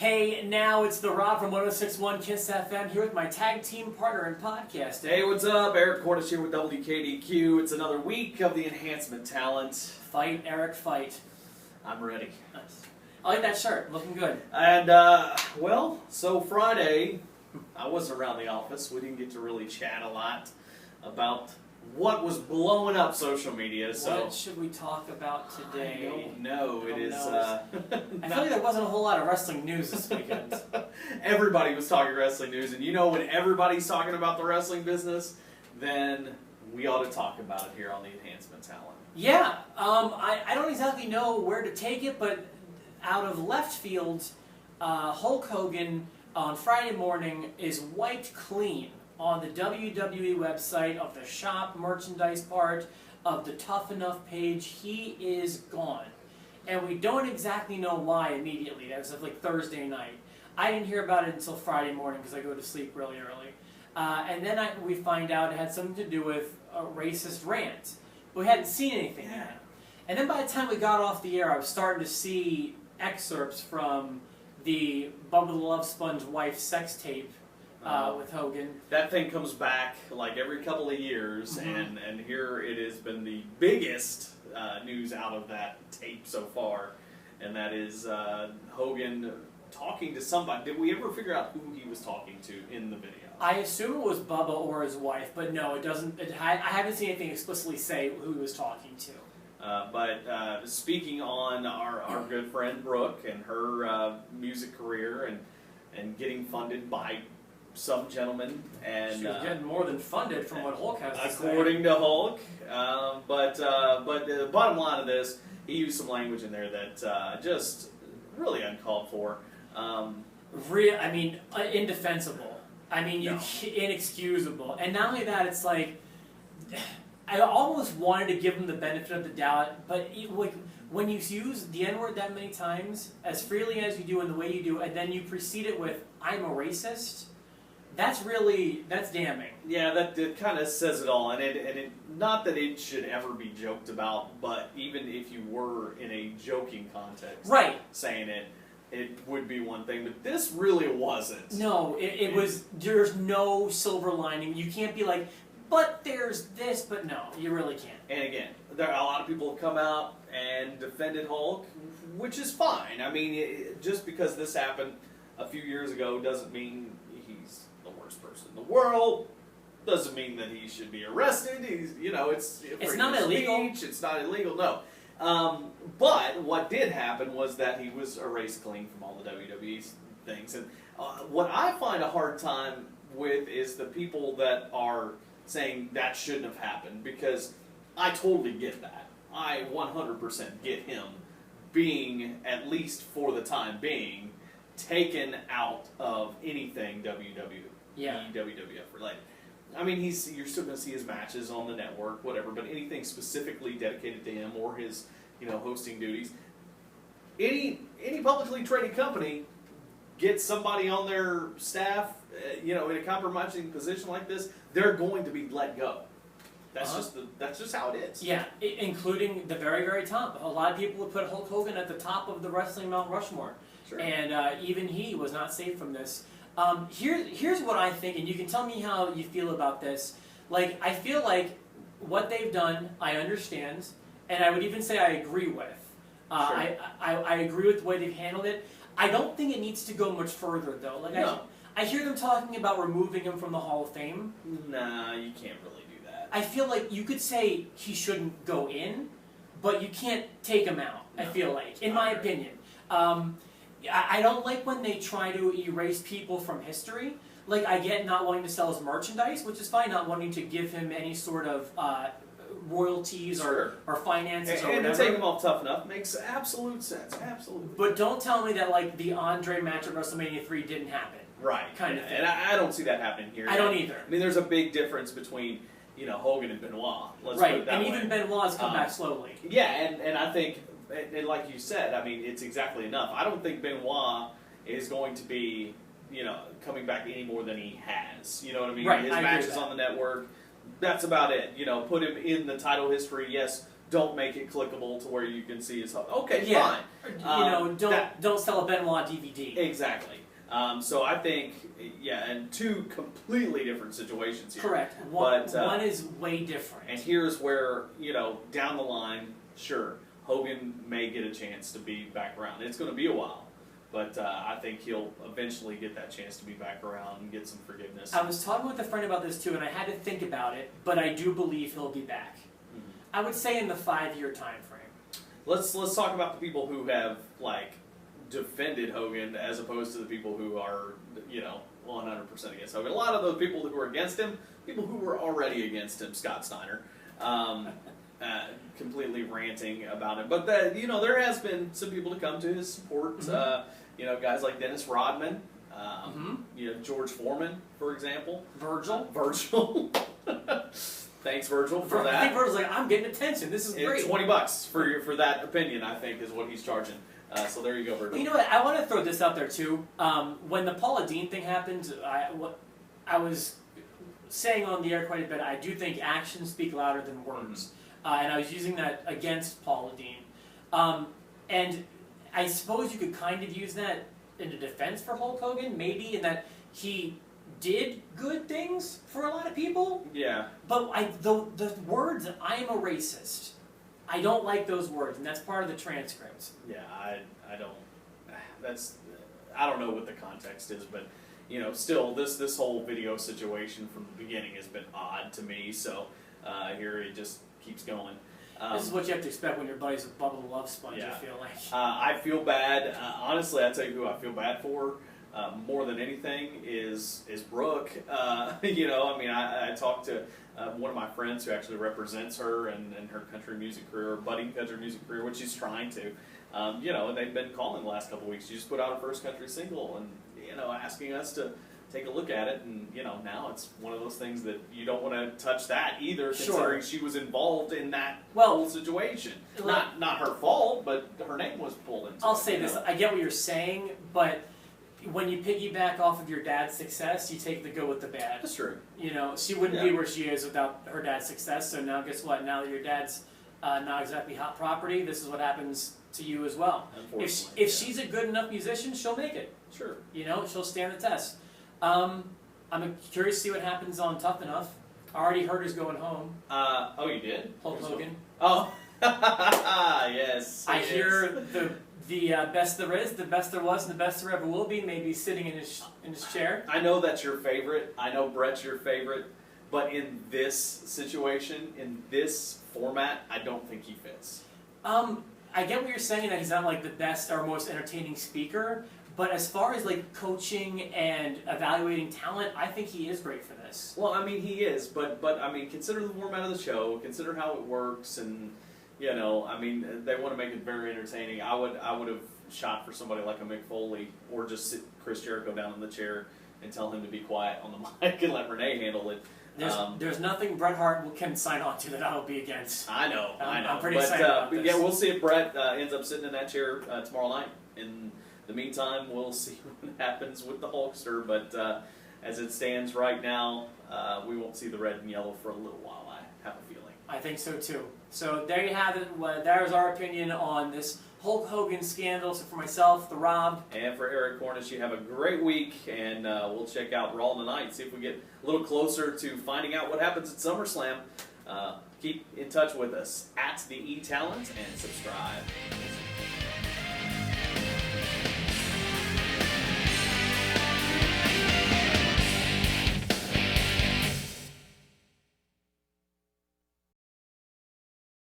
Hey, now it's the Rob from 106.1 KISS FM here with my tag team partner in podcasting. Hey, what's up? Eric Cordes here with WKDQ. It's another week of the Enhancement talent. Fight, Eric, fight. I'm ready. Nice. I like that shirt. Looking good. And, so Friday, I wasn't around the office. We didn't get to really chat a lot about what was blowing up social media. So what should we talk about today? I don't know. I It is. I feel like there wasn't a whole lot of wrestling news this weekend. Everybody was talking wrestling news, and you know when everybody's talking about the wrestling business, then we ought to talk about it here on the Enhancement talent. Yeah, I don't exactly know where to take it, but out of left field, Hulk Hogan on Friday morning is wiped clean on the WWE website of the shop merchandise part of the Tough Enough page. He is gone. And we don't exactly know why immediately. That was like Thursday night. I didn't hear about it until Friday morning because I go to sleep really early. And then we find out it had something to do with a racist rant. But we hadn't seen anything yet. And then by the time we got off the air, I was starting to see excerpts from the Bubba the Love Sponge wife sex tape with Hogan. That thing comes back like every couple of years, and here it has been the biggest news out of that tape so far, and that is Hogan talking to somebody. Did we ever figure out who he was talking to in the video? I assume it was Bubba or his wife, but no, it doesn't. I haven't seen anything explicitly say who he was talking to. But speaking on our good friend Brooke and her music career and getting funded by some gentleman, and she was getting more than funded from what Hulk has to say. According to Hulk, but the bottom line of this, he used some language in there that just really uncalled for. Indefensible. I mean, inexcusable. And not only that, it's like I almost wanted to give him the benefit of the doubt, but when you use the N-word that many times, as freely as you do and the way you do, and then you precede it with "I'm a racist." That's damning. Yeah, that kind of says it all, and it not that it should ever be joked about, but even if you were in a joking context, right, saying it would be one thing, but this really wasn't. No, it was. There's no silver lining. You can't be like, but there's this, but no, you really can't. And again, there are a lot of people have come out and defended Hulk, which is fine. I mean, just because this happened a few years ago doesn't mean he's the worst person in the world. Doesn't mean that he should be arrested. It's not illegal. It's not illegal. No. But what did happen was that he was erased clean from all the WWE things. And what I find a hard time with is the people that are saying that shouldn't have happened, because I totally get that. I 100% get him being, at least for the time being, taken out of anything WWE, WWF related. I mean, you're still going to see his matches on the network, whatever, but anything specifically dedicated to him or his, hosting duties. Any publicly traded company gets somebody on their staff, in a compromising position like this, they're going to be let go. That's just how it is. Yeah, including the very, very top. A lot of people would put Hulk Hogan at the top of the wrestling Mount Rushmore. Sure. And even he was not safe from this. Here's what I think, and you can tell me how you feel about this. Like, I feel like what they've done, I understand, and I would even say I agree with. Sure. I agree with the way they've handled it. I don't think it needs to go much further, though. Like, no. I hear them talking about removing him from the Hall of Fame. Nah, you can't really do that. I feel like you could say he shouldn't go in, but you can't take him out, no. I feel like, in my opinion. I don't like when they try to erase people from history. Like, I get not wanting to sell his merchandise, which is fine, not wanting to give him any sort of royalties or finances or whatever. And to take him off Tough Enough makes absolute sense, absolutely. But don't tell me that, like, the Andre match at WrestleMania 3 didn't happen. Right. Kind of thing. And I don't see that happening here. I don't either. I mean, there's a big difference between, Hogan and Benoit. Let's right, put it that and way. even Benoit's come back slowly. Yeah, and I think, and like you said, I mean, it's exactly enough. I don't think Benoit is going to be, coming back any more than he has. You know what I mean? Right, His matches on the network, that's about it. Put him in the title history, yes, don't make it clickable to where you can see his. Okay, Yeah. fine. Don't sell a Benoit DVD. Exactly. So I think, and two completely different situations here. Correct. One is way different. And here's where, down the line, sure, Hogan may get a chance to be back around. It's going to be a while, but I think he'll eventually get that chance to be back around and get some forgiveness. I was talking with a friend about this too, and I had to think about it, but I do believe he'll be back. Mm-hmm. I would say in the 5-year time frame. Let's talk about the people who have, defended Hogan as opposed to the people who are, 100% against Hogan. A lot of those people who were against him, people who were already against him, Scott Steiner, completely ranting about him. But, there has been some people to come to his support. Mm-hmm. Guys like Dennis Rodman, George Foreman, for example. Virgil. Thanks, Virgil, for that. I think Virgil's I'm getting attention. This is great. $20 for that opinion, I think, is what he's charging. So there you go, Virgil. Well, you know what? I want to throw this out there, too. When the Paula Deen thing happened, I was saying on the air quite a bit, I do think actions speak louder than words. Mm-hmm. And I was using that against Paula Deen. And I suppose you could kind of use that in a defense for Hulk Hogan, maybe, in that he did good things for a lot of people. Yeah. But the words, I am a racist, I don't like those words, and that's part of the transcript. Yeah, I don't. I don't know what the context is, but still, this whole video situation from the beginning has been odd to me. So here it just keeps going. This is what you have to expect when your buddy's a bubble love sponge. Yeah. I feel like. I feel bad. Honestly, I tell you who I feel bad for. More than anything is Brooke. I talked to one of my friends who actually represents her in her country music career, budding country music career, which she's trying to. And they've been calling the last couple of weeks. She just put out her first country single, and asking us to take a look at it. And now it's one of those things that you don't want to touch that either, considering she was involved in that whole situation. Not her fault, but her name was pulled into. I'll say this: I get what you're saying, but when you piggyback off of your dad's success, you take the good with the bad. That's true. She wouldn't be where she is without her dad's success. So now, guess what? Now that your dad's not exactly hot property, this is what happens to you as well. If she's a good enough musician, she'll make it. Sure. She'll stand the test. I'm curious to see what happens on Tough Enough. I already heard who's going home. Oh, you did? Hulk Hogan. Oh, yes. I hear the best there is, the best there was, and the best there ever will be, maybe sitting in his chair. I know that's your favorite. I know Brett's your favorite. But in this situation, in this format, I don't think he fits. I get what you're saying, that he's not the best or most entertaining speaker, but as far as coaching and evaluating talent, I think he is great for this. Well, he is, but consider the format of the show, consider how it works, and they want to make it very entertaining. I would have shot for somebody like a Mick Foley, or just sit Chris Jericho down in the chair and tell him to be quiet on the mic and let Renee handle it. There's nothing Bret Hart can sign on to that I will be against. I know. I'm pretty excited about this. Yeah, we'll see if Bret ends up sitting in that chair tomorrow night. In the meantime, we'll see what happens with the Hulkster. But as it stands right now, we won't see the red and yellow for a little while, I have a feeling. I think so too. So there you have it. There's our opinion on this Hulk Hogan scandal. So for myself, the Rob, and for Eric Cornish, you have a great week, and we'll check out Raw tonight, see if we get a little closer to finding out what happens at SummerSlam. Keep in touch with us at the E-Talent and subscribe.